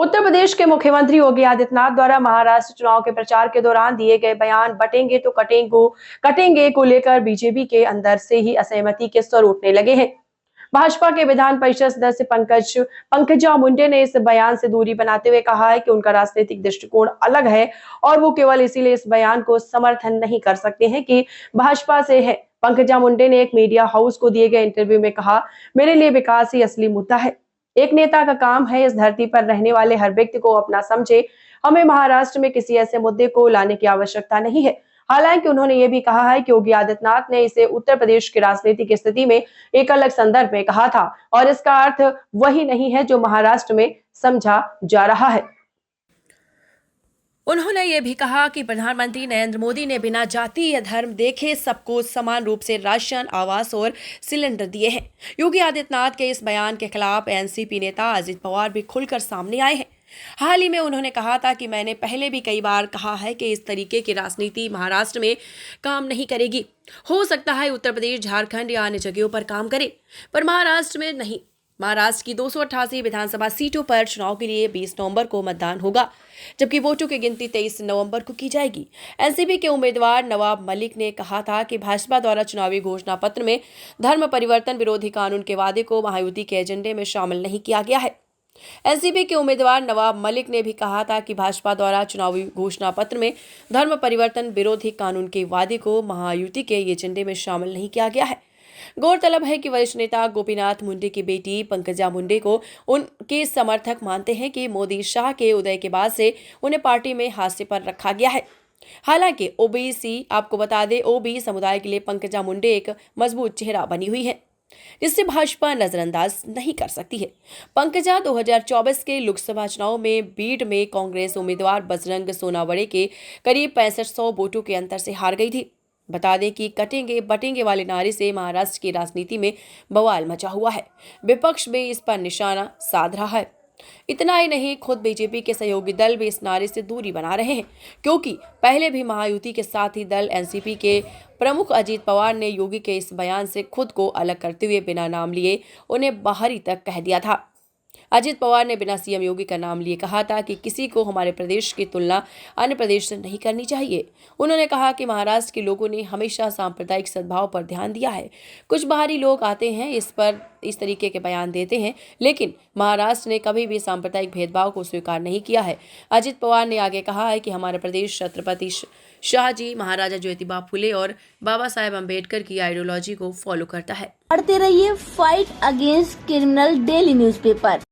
उत्तर प्रदेश के मुख्यमंत्री योगी आदित्यनाथ द्वारा महाराष्ट्र चुनाव के प्रचार के दौरान दिए गए बयान बटेंगे तो कटेंगे को लेकर बीजेपी के अंदर से ही असहमति के स्वर उठने लगे हैं। भाजपा के विधान परिषद सदस्य पंकजा मुंडे ने इस बयान से दूरी बनाते हुए कहा है कि उनका राजनीतिक दृष्टिकोण अलग है और वो केवल इसीलिए इस बयान को समर्थन नहीं कर सकते हैं कि भाजपा से है। पंकजा मुंडे ने एक मीडिया हाउस को दिए गए इंटरव्यू में कहा, मेरे लिए विकास ही असली मुद्दा है। एक नेता का काम है इस धरती पर रहने वाले हर व्यक्ति को अपना समझे। हमें महाराष्ट्र में किसी ऐसे मुद्दे को लाने की आवश्यकता नहीं है। हालांकि उन्होंने ये भी कहा है कि योगी आदित्यनाथ ने इसे उत्तर प्रदेश की राजनीतिक स्थिति में एक अलग संदर्भ में कहा था और इसका अर्थ वही नहीं है जो महाराष्ट्र में समझा जा रहा है। उन्होंने ये भी कहा कि प्रधानमंत्री नरेंद्र मोदी ने बिना जाति या धर्म देखे सबको समान रूप से राशन, आवास और सिलेंडर दिए हैं। योगी आदित्यनाथ के इस बयान के खिलाफ एनसीपी नेता अजित पवार भी खुलकर सामने आए हैं। हाल ही में उन्होंने कहा था कि मैंने पहले भी कई बार कहा है कि इस तरीके की राजनीति महाराष्ट्र में काम नहीं करेगी। हो सकता है उत्तर प्रदेश, झारखंड या अन्य जगहों पर काम करे, पर महाराष्ट्र में नहीं। महाराष्ट्र की 288 विधानसभा सीटों पर चुनाव के लिए 20 नवंबर को मतदान होगा, जबकि वोटों की गिनती 23 नवंबर को की जाएगी। एनसीपी के उम्मीदवार नवाब मलिक ने कहा था कि भाजपा द्वारा चुनावी घोषणा पत्र में धर्म परिवर्तन विरोधी कानून के वादे को महायुति के एजेंडे में शामिल नहीं किया गया है। एनसीपी के उम्मीदवार नवाब मलिक ने भी कहा था कि भाजपा द्वारा चुनावी घोषणा पत्र में धर्म परिवर्तन विरोधी कानून के वादे को महायुति के एजेंडे में शामिल नहीं किया गया है। गौरतलब है कि वरिष्ठ नेता गोपीनाथ मुंडे की बेटी पंकजा मुंडे को उनके समर्थक मानते हैं कि मोदी शाह के उदय के बाद से उन्हें पार्टी में हाशिए पर रखा गया है। हालांकि ओबीसी, आपको बता दें, ओबी समुदाय के लिए पंकजा मुंडे एक मजबूत चेहरा बनी हुई है, जिससे भाजपा नजरअंदाज नहीं कर सकती है। पंकजा 2024 के लोकसभा चुनाव में बीड में कांग्रेस उम्मीदवार बजरंग सोनावड़े के करीब 6500 वोटों के अंतर से हार गई थी। बता दें कि कटेंगे बटेंगे वाले नारे से महाराष्ट्र की राजनीति में बवाल मचा हुआ है। विपक्ष भी इस पर निशाना साध रहा है। इतना ही नहीं, खुद बीजेपी के सहयोगी दल भी इस नारे से दूरी बना रहे हैं, क्योंकि पहले भी महायुति के साथ ही दल एनसीपी के प्रमुख अजित पवार ने योगी के इस बयान से खुद को अलग करते हुए बिना नाम लिए उन्हें बाहरी तक कह दिया था। अजित पवार ने बिना सीएम योगी का नाम लिए कहा था कि किसी को हमारे प्रदेश की तुलना अन्य प्रदेश से नहीं करनी चाहिए। उन्होंने कहा कि महाराष्ट्र के लोगों ने हमेशा सांप्रदायिक सद्भाव पर ध्यान दिया है। कुछ बाहरी लोग आते हैं, इस तरीके के बयान देते हैं, लेकिन महाराष्ट्र ने कभी भी सांप्रदायिक भेदभाव को स्वीकार नहीं किया है। अजित पवार ने आगे कहा है कि हमारा प्रदेश छत्रपति शाहजी, महाराजा ज्योतिबा फुले और बाबा साहेब अम्बेडकर की आइडियोलॉजी को फॉलो करता है। पढ़ते रहिए fight against criminal daily newspaper.